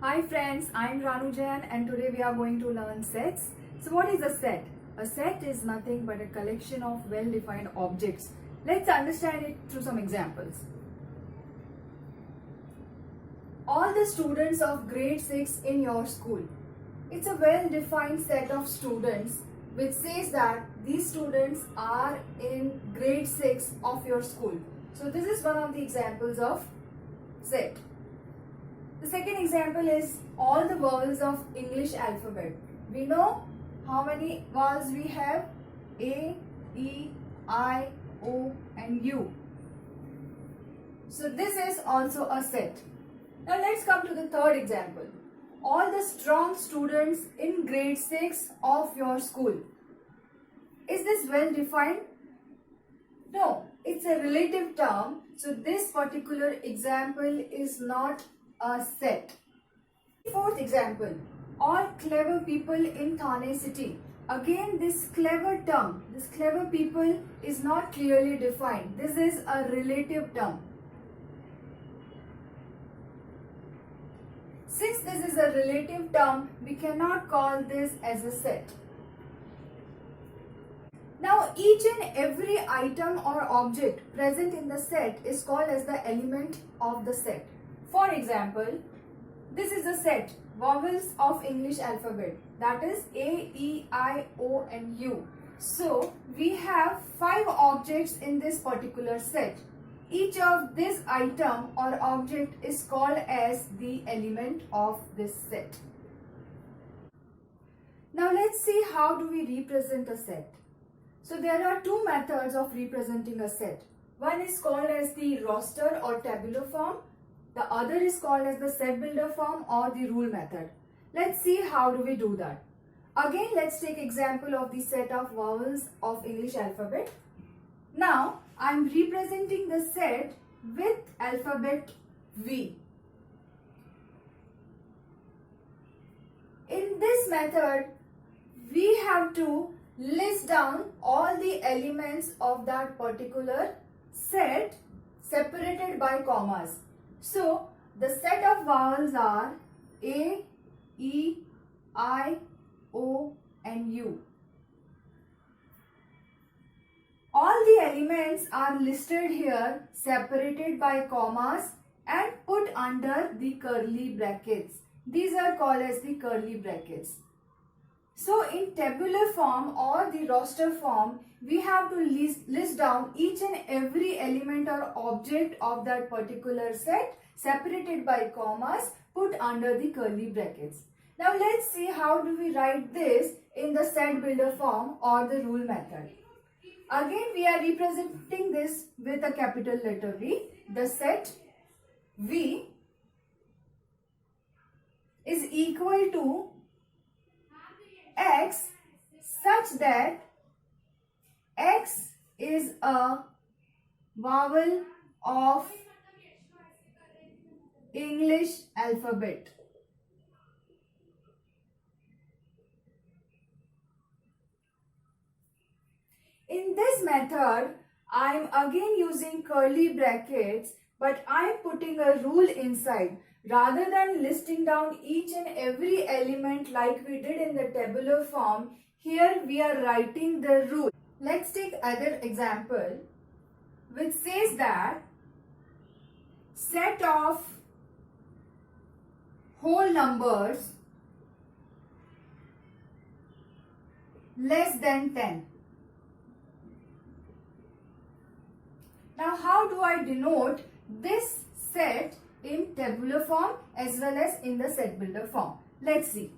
Hi friends, I'm Ranu Jayan and today we are going to learn sets. So what is a set? A set is nothing but a collection of well-defined objects. Let's understand it through some examples. All the students of grade 6 in your school. It's a well-defined set of students which says that these students are in grade 6 of your school. So this is one of the examples of set. The second example is all the vowels of English alphabet. We know how many vowels we have: A, E, I, O and U. So this is also a set. Now let's come to the third example. All the strong students in grade 6 of your school. Is this well defined? No, it's a relative term. So this particular example is not a set. Fourth example, all clever people in Thane city. Again, this clever term, this clever people is not clearly defined. This is a relative term. Since this is a relative term, we cannot call this as a set. Now, each and every item or object present in the set is called as the element of the set. For example, this is a set, vowels of English alphabet, that is A, E, I, O and U. So, we have 5 objects in this particular set. Each of this item or object is called as the element of this set. Now, let's see how do we represent a set. So, there are 2 methods of representing a set. One is called as the roster or tabular form. The other is called as the set builder form or the rule method. Let's see how do we do that. Again, let's take example of the set of vowels of English alphabet. Now, I am representing the set with alphabet V. In this method, we have to list down all the elements of that particular set separated by commas. So, the set of vowels are A, E, I, O and U. All the elements are listed here, separated by commas and put under the curly brackets. These are called as the curly brackets. So, in tabular form or the roster form, we have to list down each and every element or object of that particular set separated by commas put under the curly brackets. Now, let's see how do we write this in the set builder form or the rule method. Again, we are representing this with a capital letter V. The set V is equal to X such that X is a vowel of English alphabet. In this method, I am again using curly brackets, but I am putting a rule inside. Rather than listing down each and every element like we did in the tabular form, here we are writing the rule. Let's take other example which says that set of whole numbers less than 10. Now, how do I denote this set in tabular form as well as in the set builder form? Let's see.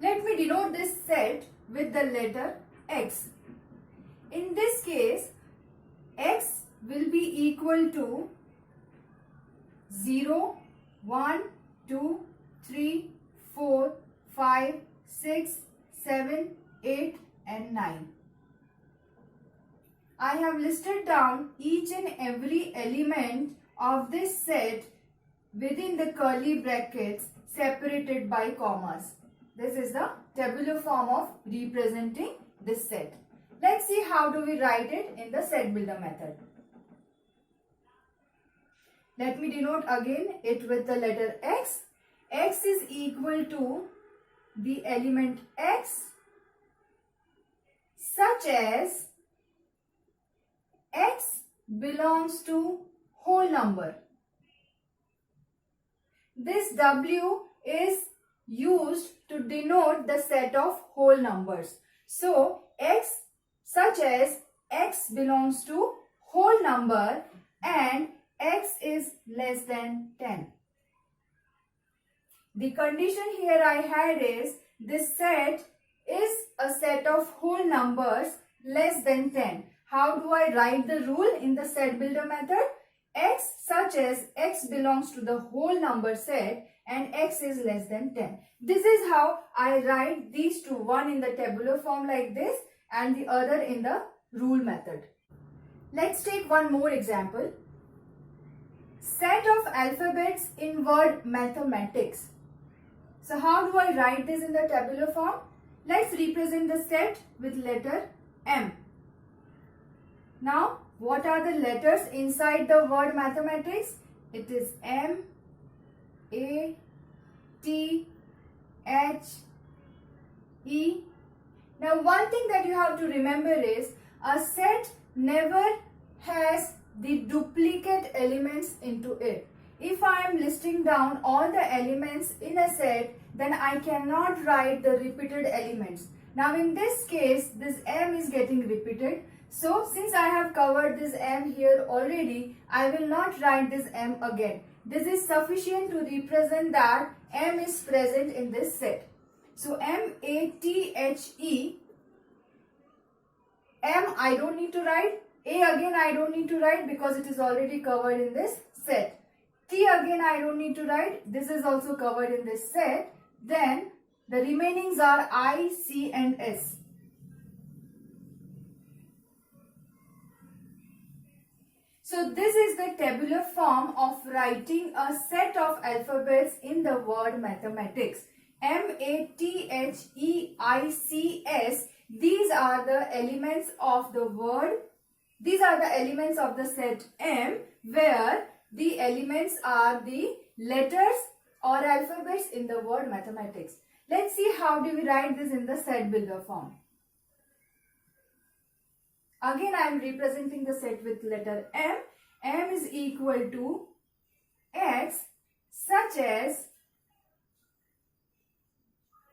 Let me denote this set with the letter X. In this case, X will be equal to 0, 1, 2, 3, 4, 5, 6, 7, 8 and 9. I have listed down each and every element of this set within the curly brackets separated by commas. This is the tabular form of representing this set. Let's see how do we write it in the set builder method. Let me denote again it with the letter X. X is equal to the element X such as X belongs to whole number. This W is used to denote the set of whole numbers. So, X such as X belongs to whole number and X is less than 10. The condition here I had is this set is a set of whole numbers less than 10. How do I write the rule in the set builder method? X such as X belongs to the whole number set and X is less than 10. This is how I write these two, one in the tabular form like this and the other in the rule method. Let's take one more example. Set of alphabets in word mathematics. So how do I write this in the tabular form? Let's represent the set with letter M. Now, what are the letters inside the word mathematics? It is M, A, T, H, E. Now, one thing that you have to remember is a set never has the duplicate elements into it. If I am listing down all the elements in a set, then I cannot write the repeated elements. Now in this case, this M is getting repeated. So since I have covered this M here already, I will not write this M again. This is sufficient to represent that M is present in this set. So M, A, T, H, E. M I don't need to write. A again I don't need to write because it is already covered in this set. T again I don't need to write. This is also covered in this set. Then the remainings are I, C and S. So this is the tabular form of writing a set of alphabets in the word mathematics. M, A, T, H, E, I, C, S. These are the elements of the word. These are the elements of the set M, where the elements are the letters or alphabets in the word mathematics. Let's see how do we write this in the set builder form. Again, I am representing the set with letter M. M is equal to X such as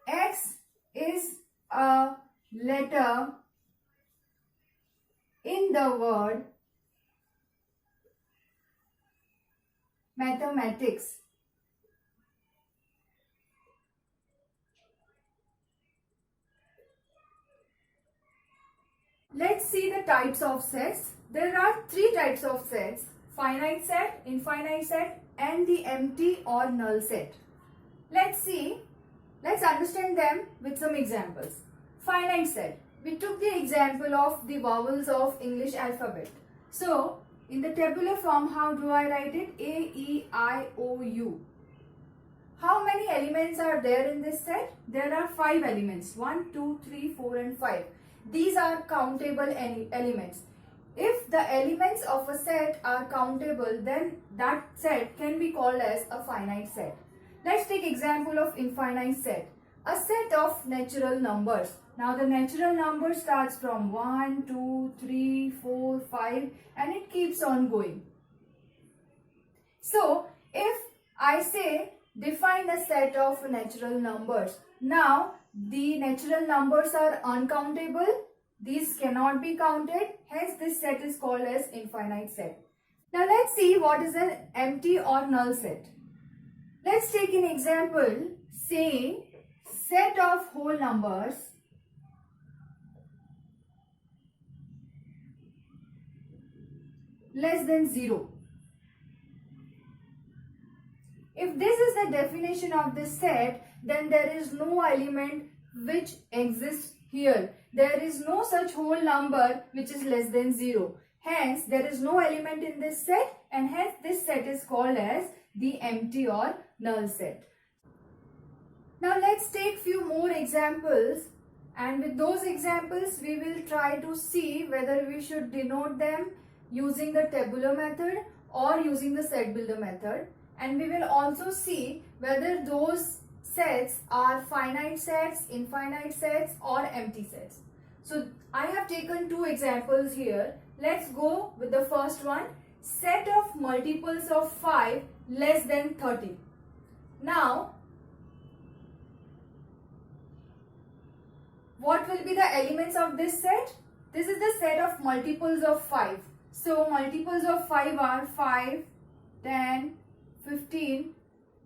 X is a letter in the word mathematics. Let's see the types of sets. There are three types of sets: finite set, infinite set and the empty or null set. Let's understand them with some examples. Finite set. We took the example of the vowels of English alphabet. So, in the tabular form, how do I write it? A, E, I, O, U. How many elements are there in this set? There are 5 elements. 1, 2, 3, 4 and 5. These are countable elements. If the elements of a set are countable, then that set can be called as a finite set. Let's take example of infinite set. A set of natural numbers. Now the natural number starts from 1, 2, 3, 4, 5 and it keeps on going. So if I say define a set of natural numbers. Now the natural numbers are uncountable. These cannot be counted. Hence this set is called as infinite set. Now let's see what is an empty or null set. Let's take an example. Say set of whole numbers less than 0. If this is the definition of this set, then there is no element which exists here. There is no such whole number which is less than 0. Hence, there is no element in this set and hence this set is called as the empty or null set. Now let's take few more examples, and with those examples we will try to see whether we should denote them using the tabular method or using the set builder method, and we will also see whether those sets are finite sets, infinite sets or empty sets. So I have taken two examples here. Let's go with the first one. Set of multiples of 5 less than 30. Now, what will be the elements of this set? This is the set of multiples of 5. So multiples of 5 are 5, 10, 15,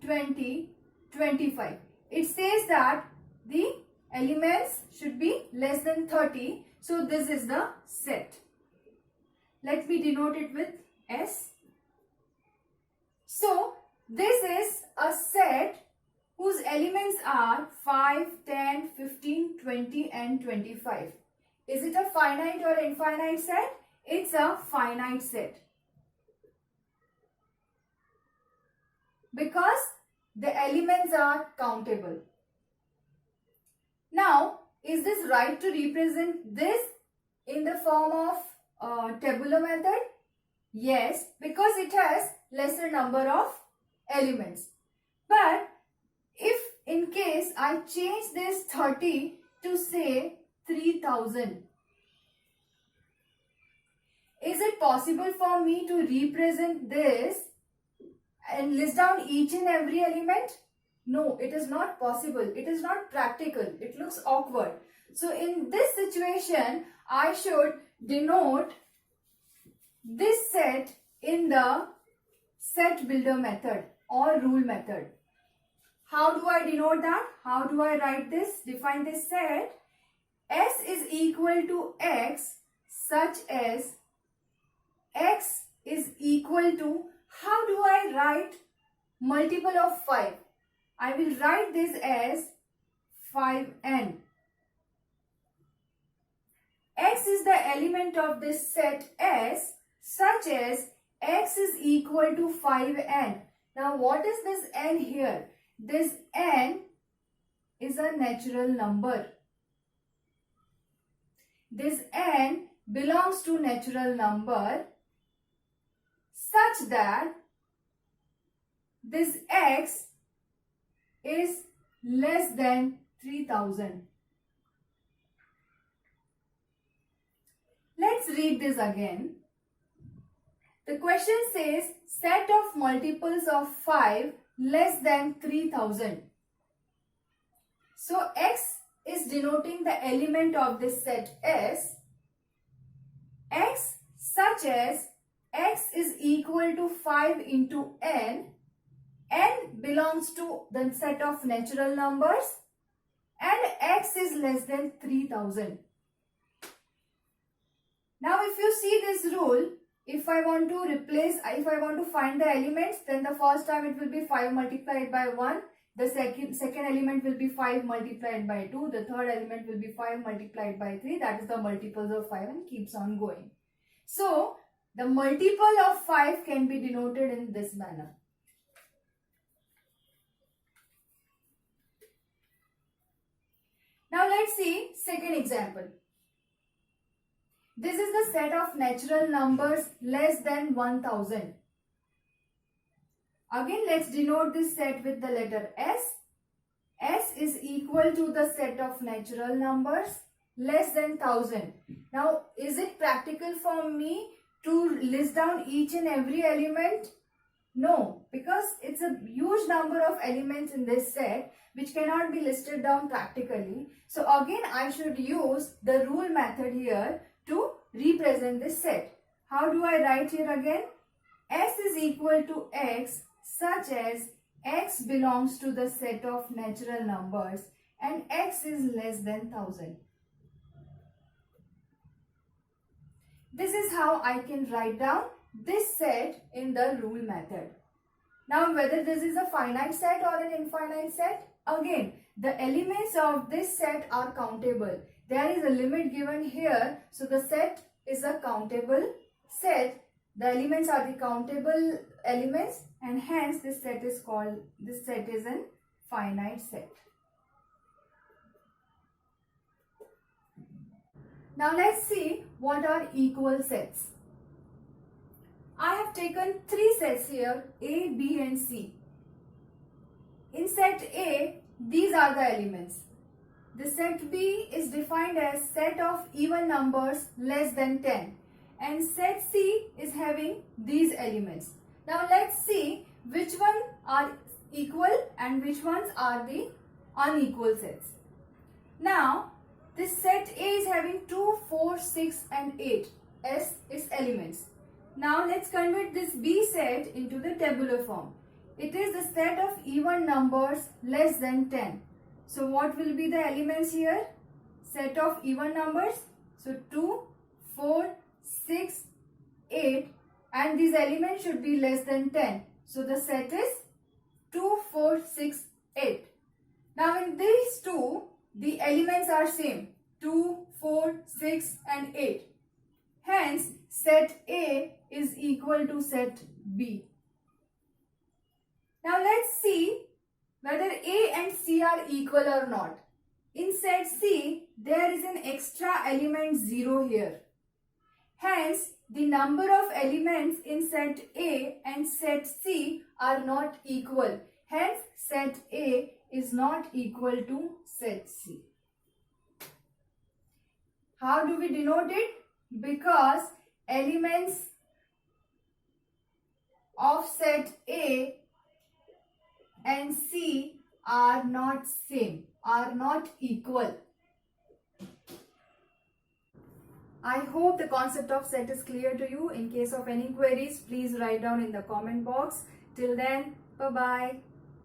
20, 25. It says that the elements should be less than 30. So this is the set. Let me denote it with S. So this is a set whose elements are 5, 10, 15, 20 and 25. Is it a finite or infinite set? It's a finite set. Because the elements are countable. Now, is this right to represent this in the form of tabular method? Yes, because it has lesser number of elements. But if in case I change this 30 to say 3000, is it possible for me to represent this and list down each and every element? No, it is not possible. It is not practical. It looks awkward. So in this situation, I should denote this set in the set builder method or rule method. How do I denote that? How do I write this? Define this set. S is equal to X such as X is equal to, how do I write multiple of 5? I will write this as 5n. X is the element of this set S such as X is equal to 5n. Now what is this n here? This n is a natural number. This n belongs to natural number such that this X is less than 3000. Let's read this again. The question says set of multiples of 5 less than 3000. So X is denoting the element of this set S. X such as X is equal to 5 into n. N belongs to the set of natural numbers and X is less than 3000. Now if you see this rule, if I want to find the elements, then the first time it will be 5 multiplied by 1. The second element will be 5 multiplied by 2. The third element will be 5 multiplied by 3. That is the multiples of 5 and keeps on going. So the multiple of 5 can be denoted in this manner. Now let's see second example. This is the set of natural numbers less than 1000. Again, let's denote this set with the letter S. S is equal to the set of natural numbers less than 1000. Now, is it practical for me to list down each and every element? No, because it's a huge number of elements in this set which cannot be listed down practically. So again, I should use the rule method here to represent this set. How do I write here again? S is equal to X such as X belongs to the set of natural numbers and X is less than 1000. This is how I can write down this set in the rule method. Now whether this is a finite set or an infinite set, again the elements of this set are countable. There is a limit given here, so the set is a countable set. The elements are the countable elements and hence this set is an finite set. Now let's see what are equal sets. I have taken three sets here, A, B and C. In set A, these are the elements. The set B is defined as set of even numbers less than 10 and set C is having these elements. Now let's see which one are equal and which ones are the unequal sets. Now this set A is having 2, 4, 6 and 8 as its elements. Now let's convert this B set into the tabular form. It is the set of even numbers less than 10. So what will be the elements here? Set of even numbers. So 2, 4, 6, 8 and these elements should be less than 10. So the set is 2, 4, 6, 8. Now in these two, the elements are same. 2, 4, 6 and 8. Hence set A is equal to set B. Now let's see whether A and C are equal or not. In set C, there is an extra element 0 here. Hence, the number of elements in set A and set C are not equal. Hence, set A is not equal to set C. How do we denote it? Because elements of set A and C are not same, are not equal. I hope the concept of set is clear to you. In case of any queries, please write down in the comment box. Till then, bye-bye.